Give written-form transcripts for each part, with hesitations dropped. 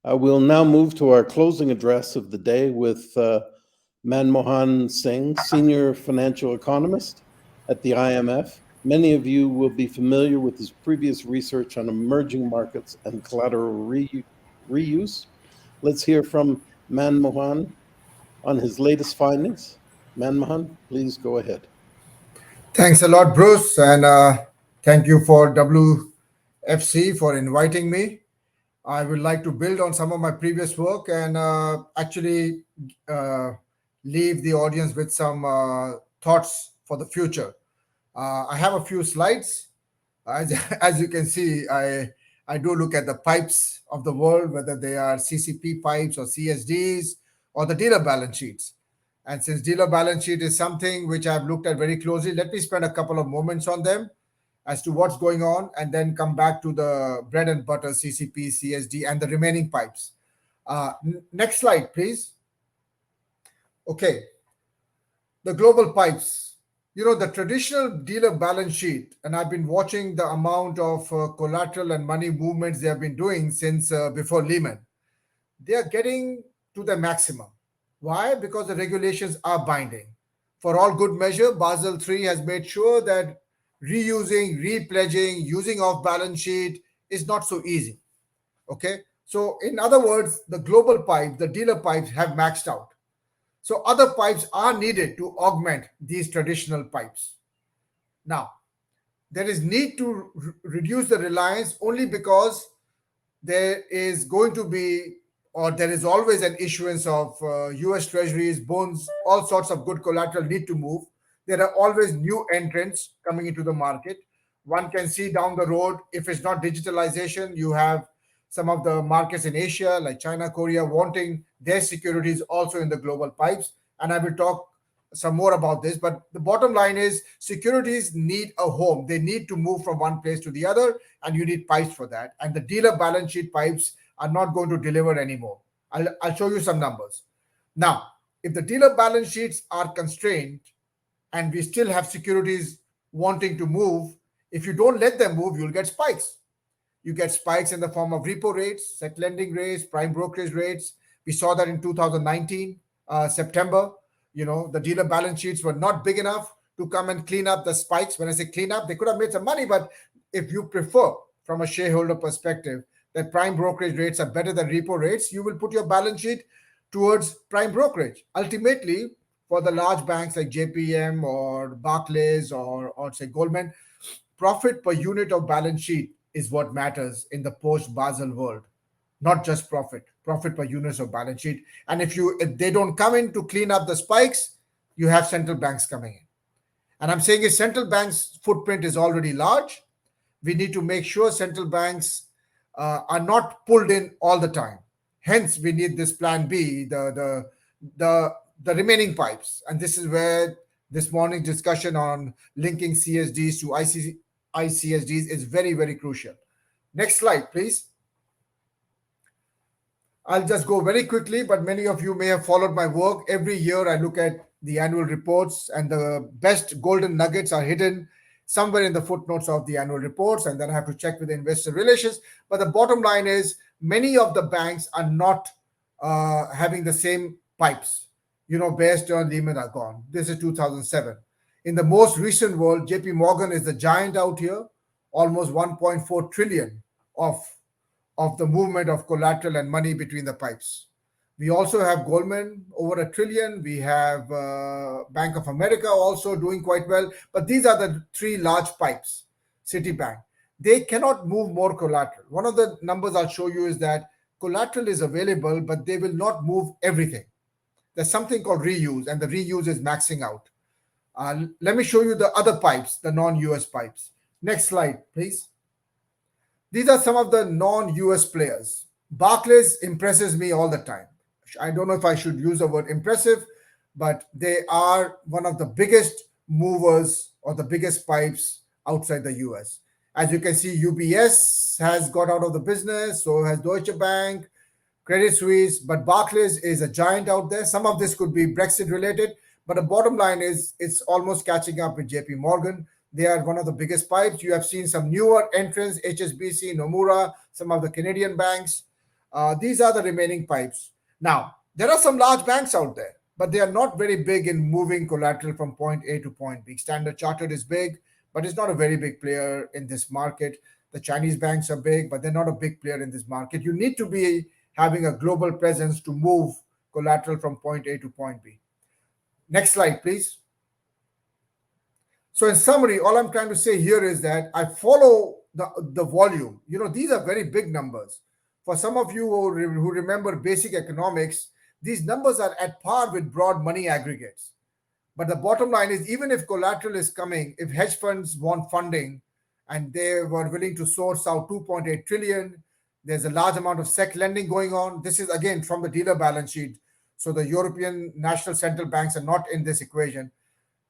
We'll now move to our closing address of the day with Manmohan Singh, Senior Financial Economist at the IMF. Many of you will be familiar with his previous research on emerging markets and collateral reuse. Let's hear from Manmohan on his latest findings. Manmohan, please go ahead. Thanks a lot, Bruce, and thank you for WFC for inviting me. I would like to build on some of my previous work and actually uh, leave the audience with some thoughts for the future. I have a few slides. As, as you can see, I do look at the pipes of the world, whether they are CCP pipes or CSDs or the dealer balance sheets. And since dealer balance sheet is something which I've looked at very closely, let me spend a couple of moments on them as to what's going on and then come back to the bread and butter CCP, CSD, and the remaining pipes. Next slide, please. Okay, the global pipes. You know, the traditional dealer balance sheet, and I've been watching the amount of collateral and money movements they have been doing since before Lehman. They are getting to the maximum. Why? Because the regulations are binding. For all good measure, Basel III has made sure that reusing, repledging, using off balance sheet is not so easy. Okay. So, in other words, the global pipes, the dealer pipes have maxed out. So, other pipes are needed to augment these traditional pipes. Now, there is need to reduce the reliance only because there is going to be or there is always an issuance of US treasuries, bonds, all sorts of good collateral need to move. There are always new entrants coming into the market. One can see down the road, if it's not digitalization, you have some of the markets in Asia, like China, Korea, wanting their securities also in the global pipes. And I will talk some more about this. But the bottom line is securities need a home. They need to move from one place to the other, and you need pipes for that. And the dealer balance sheet pipes are not going to deliver anymore. I'll show you some numbers. Now, if the dealer balance sheets are constrained and we still have securities wanting to move, if you don't let them move, you'll get spikes. You get spikes in the form of repo rates, sec lending rates, prime brokerage rates. We saw that in 2019, September. You know, the dealer balance sheets were not big enough to come and clean up the spikes. When I say clean up, they could have made some money, but if you prefer, from a shareholder perspective, that prime brokerage rates are better than repo rates, you will put your balance sheet towards prime brokerage. Ultimately, for the large banks like JPM or Barclays or say Goldman, profit per unit of balance sheet is what matters in the post Basel world, not just profit per units of balance sheet. And if they don't come in to clean up the spikes, you have central banks coming in. And I'm saying if central banks footprint is already large, we need to make sure central banks are not pulled in all the time. Hence, we need this plan B, the remaining pipes. And this is where this morning's discussion on linking CSDs to ICSDs is very, very crucial. Next slide, please. I'll just go very quickly, but many of you may have followed my work. Every year, I look at the annual reports, and the best golden nuggets are hidden somewhere in the footnotes of the annual reports, and then I have to check with the investor relations. But the bottom line is many of the banks are not having the same pipes. You know, Bear Stearns, Lehman are gone. This is 2007. In the most recent world, JP Morgan is the giant out here, almost 1.4 trillion of the movement of collateral and money between the pipes. We also have Goldman over a trillion. We have Bank of America also doing quite well. But these are the three large pipes. Citibank. They cannot move more collateral. One of the numbers I'll show you is that collateral is available, but they will not move everything. There's something called reuse, and the reuse is maxing out. Let me show you the other pipes, the non-US pipes. Next slide, please. These are some of the non-US players. Barclays impresses me all the time. I don't know if I should use the word impressive, but they are one of the biggest movers or the biggest pipes outside the US. As you can see, UBS has got out of the business, so has Deutsche Bank, Credit Suisse, but Barclays is a giant out there. Some of this could be Brexit related, but the bottom line is it's almost catching up with JP Morgan. They are one of the biggest pipes. You have seen some newer entrants, HSBC, Nomura, some of the Canadian banks. These are the remaining pipes. Now, there are some large banks out there, but they are not very big in moving collateral from point A to point B. Standard Chartered is big, but it's not a very big player in this market. The Chinese banks are big, but they're not a big player in this market. You need to be having a global presence to move collateral from point A to point B. Next slide, please. So in summary, all I'm trying to say here is that I follow the volume. These are very big numbers. For some of you who remember basic economics, these numbers are at par with broad money aggregates. But the bottom line is, even if collateral is coming, if hedge funds want funding and they were willing to source out 2.8 trillion, there's a large amount of SEC lending going on. This is again from the dealer balance sheet. So the European national central banks are not in this equation.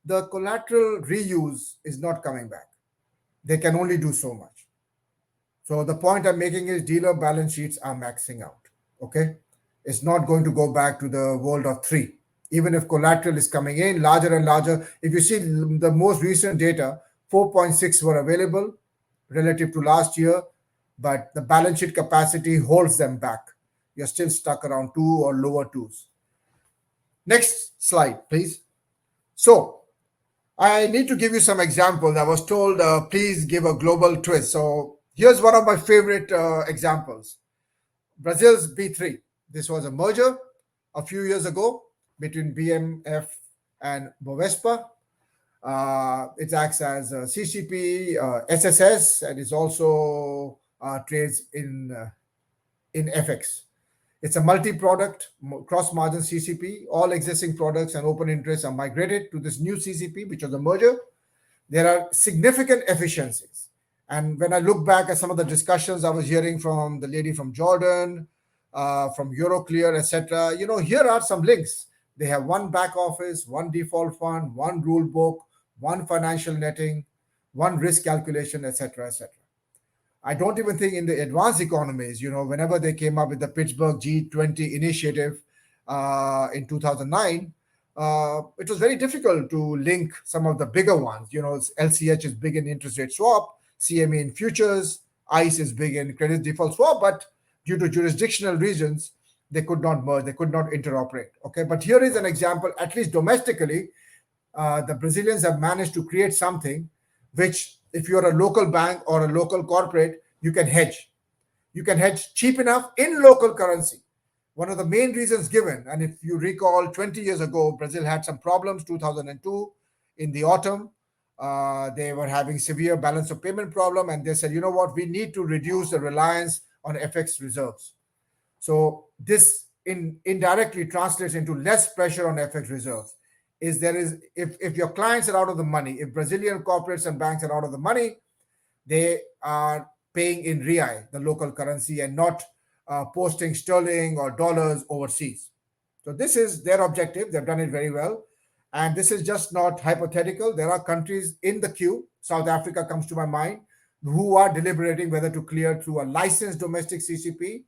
The collateral reuse is not coming back. They can only do so much. So the point I'm making is dealer balance sheets are maxing out. Okay. It's not going to go back to the world of three. Even if collateral is coming in larger and larger. If you see the most recent data, 4.6 were available relative to last year, but the balance sheet capacity holds them back. You're still stuck around 2 or lower 2s. Next slide, please. So I need to give you some examples. I was told, please give a global twist. So here's one of my favorite examples. Brazil's B3. This was a merger a few years ago between BMF and Bovespa. It acts as a CCP, SSS, and is also trades in FX. It's a multi-product, cross-margin CCP. All existing products and open interests are migrated to this new CCP, which was a merger. There are significant efficiencies. And when I look back at some of the discussions I was hearing from the lady from Jordan, from Euroclear, etc., here are some links. They have one back office, one default fund, one rule book, one financial netting, one risk calculation, etc., etc. I don't even think in the advanced economies, whenever they came up with the Pittsburgh G20 initiative in 2009, it was very difficult to link some of the bigger ones. LCH is big in interest rate swap, CME in futures, ICE is big in credit default swap, but due to jurisdictional reasons, they could not merge, they could not interoperate. Okay, but here is an example, at least domestically, the Brazilians have managed to create something which, if you're a local bank or a local corporate, you can hedge. You can hedge cheap enough in local currency. One of the main reasons given, and if you recall, 20 years ago, Brazil had some problems, 2002, in the autumn. They were having severe balance of payment problem, and they said, you know what, we need to reduce the reliance on FX reserves. So this indirectly translates into less pressure on FX reserves. If your clients are out of the money, if Brazilian corporates and banks are out of the money, they are paying in real, the local currency, and not posting sterling or dollars overseas. So this is their objective. They've done it very well. And this is just not hypothetical. There are countries in the queue. South Africa comes to my mind, who are deliberating whether to clear through a licensed domestic CCP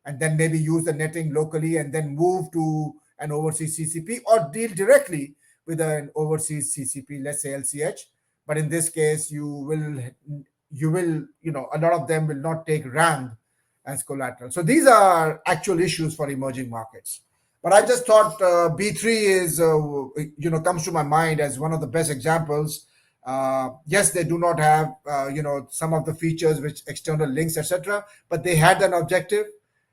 and then maybe use the netting locally and then move to an overseas CCP or deal directly with an overseas CCP, let's say LCH. But in this case, you will, a lot of them will not take RAND as collateral. So these are actual issues for emerging markets. But I just thought B3 is, comes to my mind as one of the best examples. Yes, they do not have, some of the features which external links, etc., but they had an objective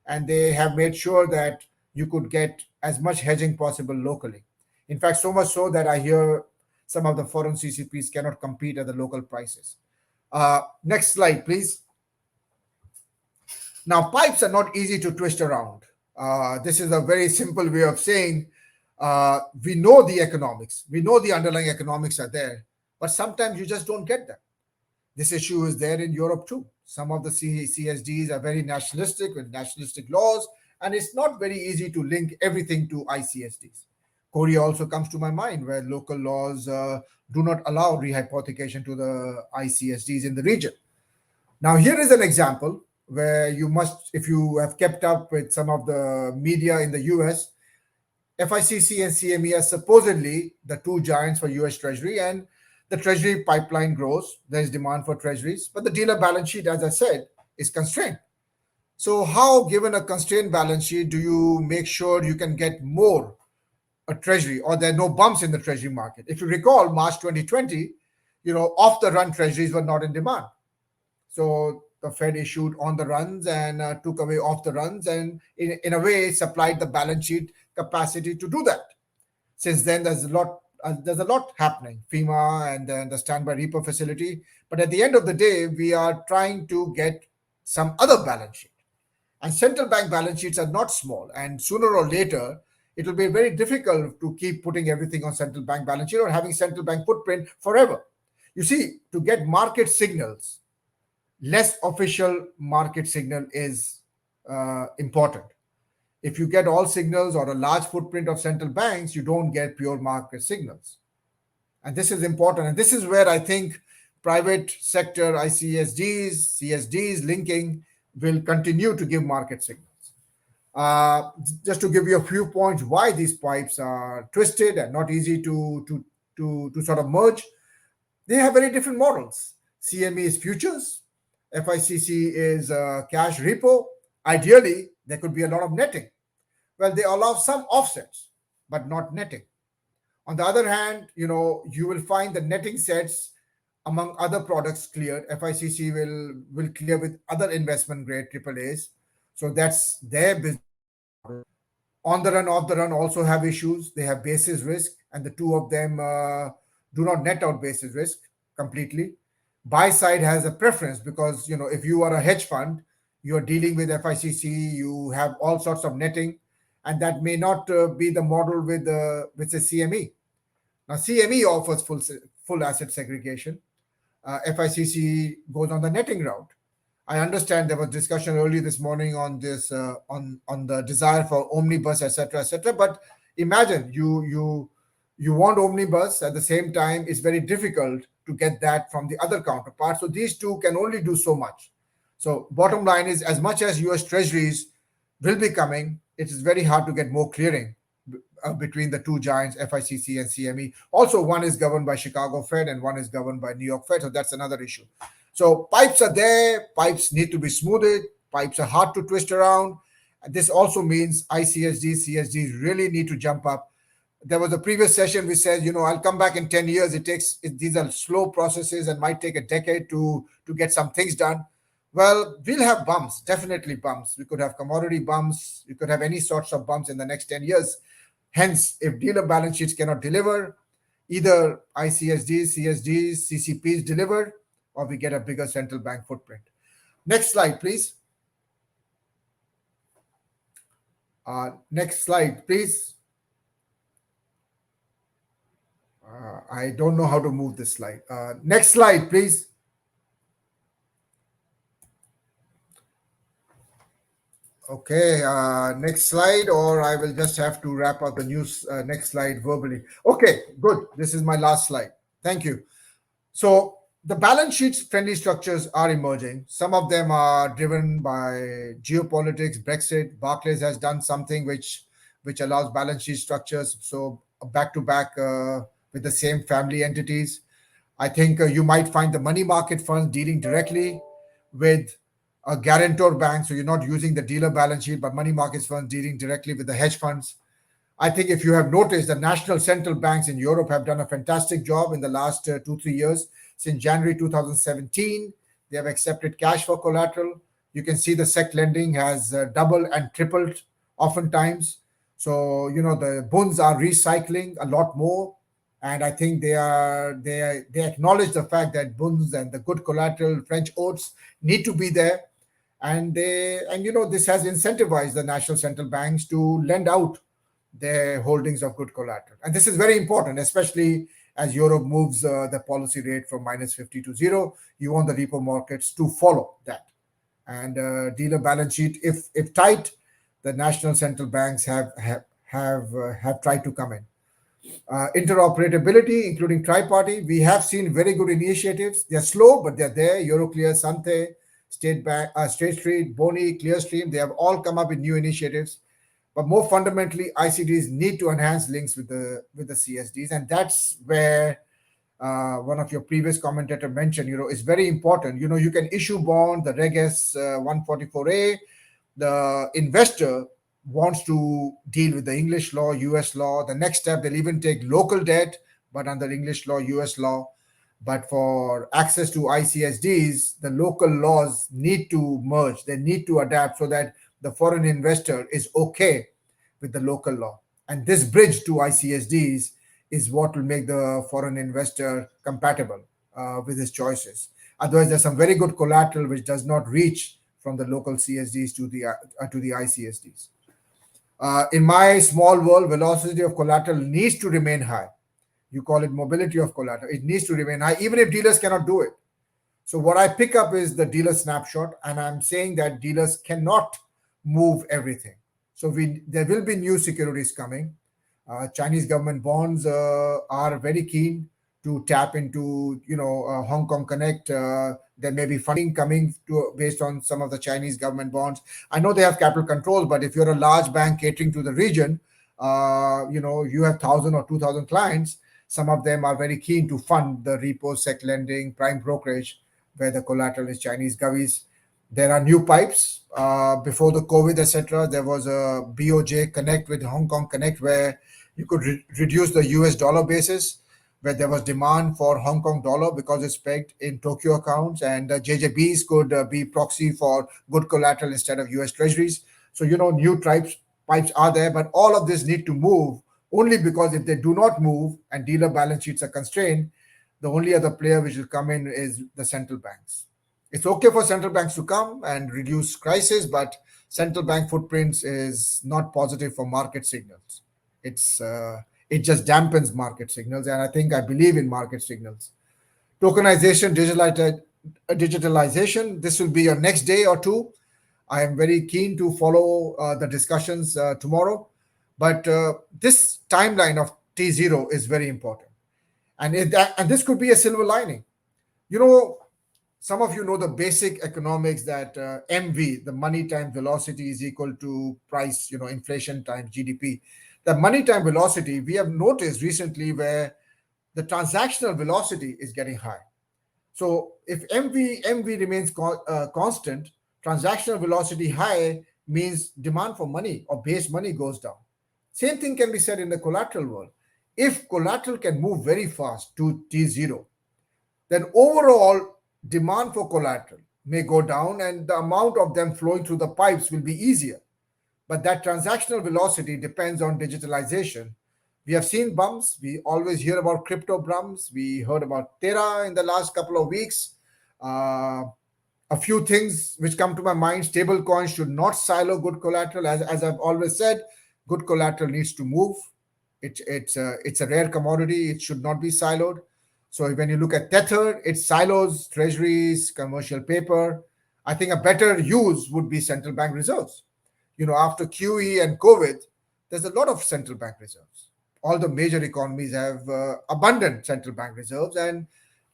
and they have made sure that you could get as much hedging possible locally. In fact, so much so that I hear some of the foreign CCPs cannot compete at the local prices. Next slide, please. Now, pipes are not easy to twist around. This is a very simple way of saying we know the economics. We know the underlying economics are there, but sometimes you just don't get them. This issue is there in Europe too. Some of the CSDs are very nationalistic with nationalistic laws, and it's not very easy to link everything to ICSDs. Korea also comes to my mind, where local laws do not allow rehypothecation to the ICSDs in the region. Now, here is an example where you must, if you have kept up with some of the media in the US, FICC and CME are supposedly the two giants for US Treasury, and the Treasury pipeline grows. There is demand for Treasuries, but the dealer balance sheet, as I said, is constrained. So how, given a constrained balance sheet, do you make sure you can get more a treasury, or there are no bumps in the treasury market? If you recall, March 2020, off the run treasuries were not in demand. So the Fed issued on the runs and took away off the runs, and in a way supplied the balance sheet capacity to do that. Since then, there's a lot happening, FEMA and then the standby repo facility. But at the end of the day, we are trying to get some other balance sheet. And central bank balance sheets are not small, and sooner or later, it will be very difficult to keep putting everything on central bank balance sheet or having central bank footprint forever. You see, to get market signals, less official market signal is important. If you get all signals or a large footprint of central banks, you don't get pure market signals. And this is important. And this is where I think private sector ICSDs, CSDs linking will continue to give market signals. Uh, just to give you a few points why these pipes are twisted and not easy to sort of merge, they have very different models. CME is futures, FICC is cash repo. Ideally, there could be a lot of netting. Well, they allow some offsets, but not netting. On the other hand, you will find the netting sets among other products cleared. FICC will clear with other investment grade AAAs. So that's their business. On the run, off the run also have issues. They have basis risk, and the two of them do not net out basis risk completely. Buy side has a preference because if you are a hedge fund, you are dealing with FICC, you have all sorts of netting, and that may not be the model with the CME. Now CME offers full asset segregation. FICC goes on the netting route. I understand there was discussion early this morning on this on the desire for omnibus, etc., etc. But imagine you want omnibus at the same time. It's very difficult to get that from the other counterparts. So these two can only do so much. So bottom line is, as much as U.S. Treasuries will be coming, it is very hard to get more clearing between the two giants, FICC and CME. Also, one is governed by Chicago Fed and one is governed by New York Fed. So that's another issue. So pipes are there. Pipes need to be smoothed. Pipes are hard to twist around. This also means ICSDs, CSDs really need to jump up. There was a previous session which says, I'll come back in 10 years. These are slow processes and might take a decade to get some things done. Well, we'll have bumps, definitely bumps. We could have commodity bumps. We could have any sorts of bumps in the next 10 years. Hence, if dealer balance sheets cannot deliver, either ICSDs, CSDs, CCPs deliver, or we get a bigger central bank footprint. Next slide, please. Next slide, please. I don't know how to move this slide. Next slide, please. Okay, next slide, or I will just have to wrap up the news. Next slide verbally. Okay, good. This is my last slide. Thank you. So the balance sheet friendly structures are emerging. Some of them are driven by geopolitics, Brexit. Barclays has done something which allows balance sheet structures, so back to back with the same family entities. I think you might find the money market funds dealing directly with a guarantor bank, so you're not using the dealer balance sheet, but money market funds dealing directly with the hedge funds. I think if you have noticed, the national central banks in Europe have done a fantastic job in the last 2-3 years. Since January 2017, they have accepted cash for collateral. You can see the SEC lending has doubled and tripled oftentimes. So, the bonds are recycling a lot more. And I think they acknowledge the fact that bonds and the good collateral French oats need to be there. And this has incentivized the national central banks to lend out their holdings of good collateral. And this is very important, especially as Europe moves the policy rate from -50 to 0. You want the repo markets to follow that. And dealer balance sheet, if tight, the national central banks have tried to come in. Interoperability, including tri-party, we have seen very good initiatives. They're slow, but they're there. Euroclear, Sante, State Street, Boni, Clearstream, they have all come up with new initiatives. But more fundamentally, ICDs need to enhance links with the CSDs, and that's where one of your previous commentator mentioned. It's very important. You can issue bond, the Reg S 144A, the investor wants to deal with the English law, US law. The next step, they'll even take local debt, but under English law, US law. But for access to ICSDs, the local laws need to merge, they need to adapt so that the foreign investor is okay with the local law. And this bridge to ICSDs is what will make the foreign investor compatible with his choices. Otherwise, there's some very good collateral which does not reach from the local CSDs to the ICSDs. In my small world, velocity of collateral needs to remain high. You call it mobility of collateral. It needs to remain high, even if dealers cannot do it. So what I pick up is the dealer snapshot, and I'm saying that dealers cannot move everything. So there will be new securities coming. Chinese government bonds are very keen to tap into, Hong Kong Connect. There may be funding coming based on some of the Chinese government bonds. I know they have capital controls, but if you're a large bank catering to the region, you have 1,000 or 2,000 clients. Some of them are very keen to fund the repo, sec lending, prime brokerage, where the collateral is Chinese govies. There are new pipes. Before the COVID, etc., there was a BOJ Connect with Hong Kong Connect, where you could reduce the US dollar basis, where there was demand for Hong Kong dollar because it's pegged in Tokyo accounts, and JJBs could be proxy for good collateral instead of US treasuries. So, new pipes are there, but all of this need to move only because if they do not move and dealer balance sheets are constrained, the only other player which will come in is the central banks. It's okay for central banks to come and reduce crisis, but central bank footprints is not positive for market signals. It just dampens market signals, and I believe in market signals. Tokenization, digitalization. This will be your next day or two. I am very keen to follow the discussions tomorrow, but this timeline of T0 is very important, and this could be a silver lining. Some of you know the basic economics that MV, the money time velocity, is equal to price, inflation times GDP. The money time velocity, we have noticed recently where the transactional velocity is getting high. So if MV remains constant, transactional velocity high means demand for money or base money goes down. Same thing can be said in the collateral world. If collateral can move very fast to T0, then overall demand for collateral may go down and the amount of them flowing through the pipes will be easier. But that transactional velocity depends on digitalization. We have seen bumps. We always hear about crypto bumps. We heard about Terra in the last couple of weeks. A few things which come to my mind: stable coins should not silo good collateral. As I've always said, good collateral needs to move. It's a rare commodity. It should not be siloed. So when you look at Tether, it silos treasuries, commercial paper. I think a better use would be central bank reserves. After QE and COVID, there's a lot of central bank reserves. All the major economies have abundant central bank reserves, and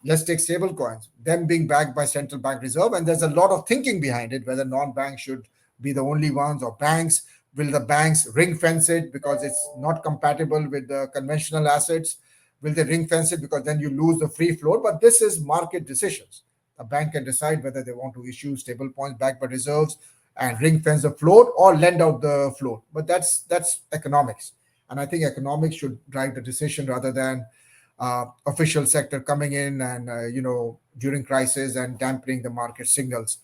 let's take stable coins, them being backed by central bank reserve. And there's a lot of thinking behind it, whether non-banks should be the only ones or banks. Will the banks ring fence it because it's not compatible with the conventional assets? Will they ring fence it because then you lose the free float? But this is market decisions. A bank can decide whether they want to issue stable coins backed by reserves and ring fence the float or lend out the float. But that's economics. And I think economics should drive the decision rather than official sector coming in and, during crisis and dampening the market signals.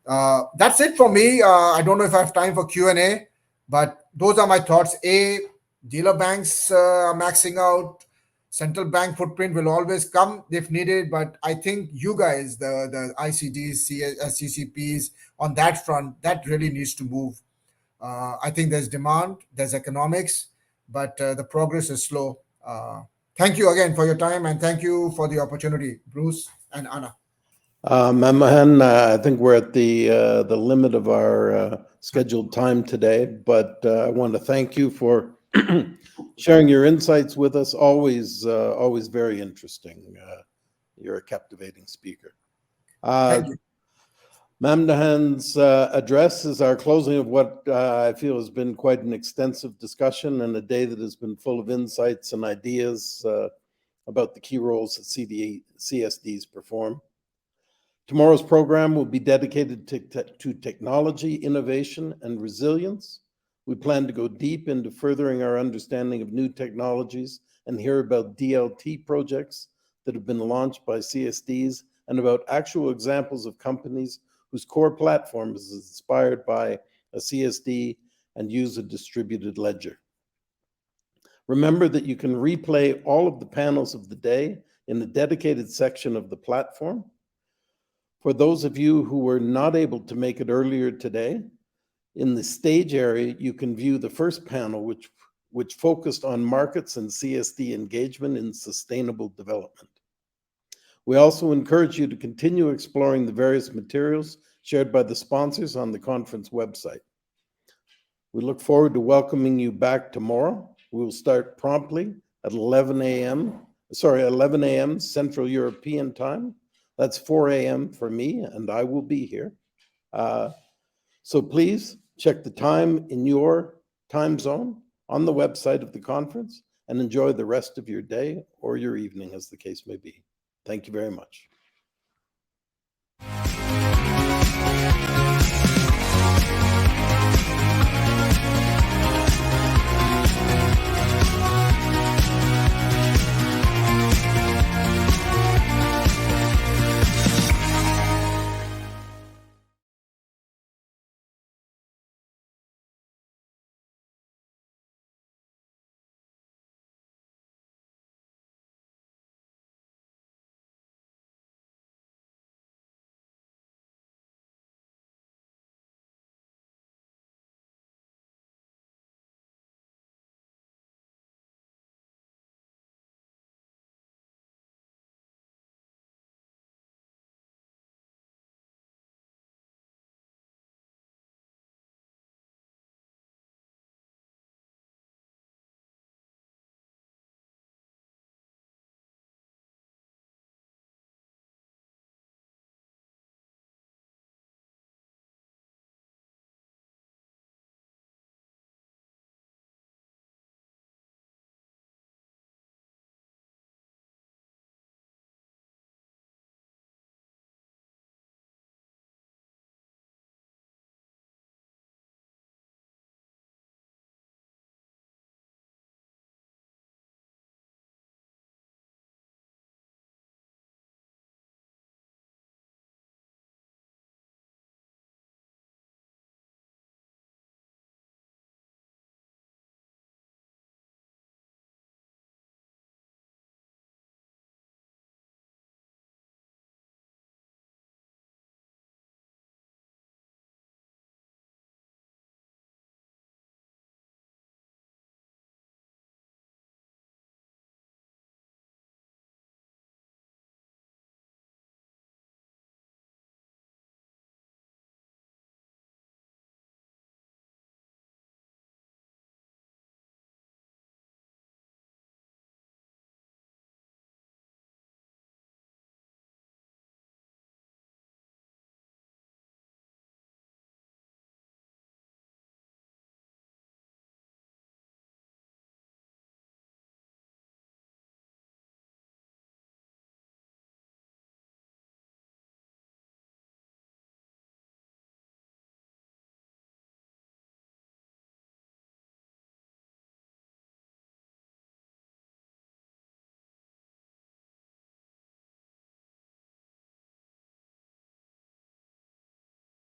That's it for me. I don't know if I have time for Q&A, but those are my thoughts. Dealer banks are maxing out. Central bank footprint will always come if needed, but I think you guys, the ICDs, CCPs, on that front, that really needs to move. I think there's demand, there's economics, but the progress is slow. Thank you again for your time, and thank you for the opportunity, Bruce and Anna. Manmohan, I think we're at the limit of our scheduled time today, but I want to thank you for sharing your insights with us. Always very interesting. You're a captivating speaker. Thank you. Manmohan's address is our closing of what I feel has been quite an extensive discussion and a day that has been full of insights and ideas about the key roles that CSDs perform. Tomorrow's program will be dedicated to technology, innovation, and resilience. We plan to go deep into furthering our understanding of new technologies and hear about DLT projects that have been launched by CSDs and about actual examples of companies whose core platform is inspired by a CSD and use a distributed ledger. Remember that you can replay all of the panels of the day in the dedicated section of the platform. For those of you who were not able to make it earlier today, in the stage area, you can view the first panel, which focused on markets and CSD engagement in sustainable development. We also encourage you to continue exploring the various materials shared by the sponsors on the conference website. We look forward to welcoming you back tomorrow. We will start promptly at 11 a.m. Central European Time. That's 4 a.m. for me, and I will be here. So please check the time in your time zone on the website of the conference and enjoy the rest of your day or your evening, as the case may be. Thank you very much.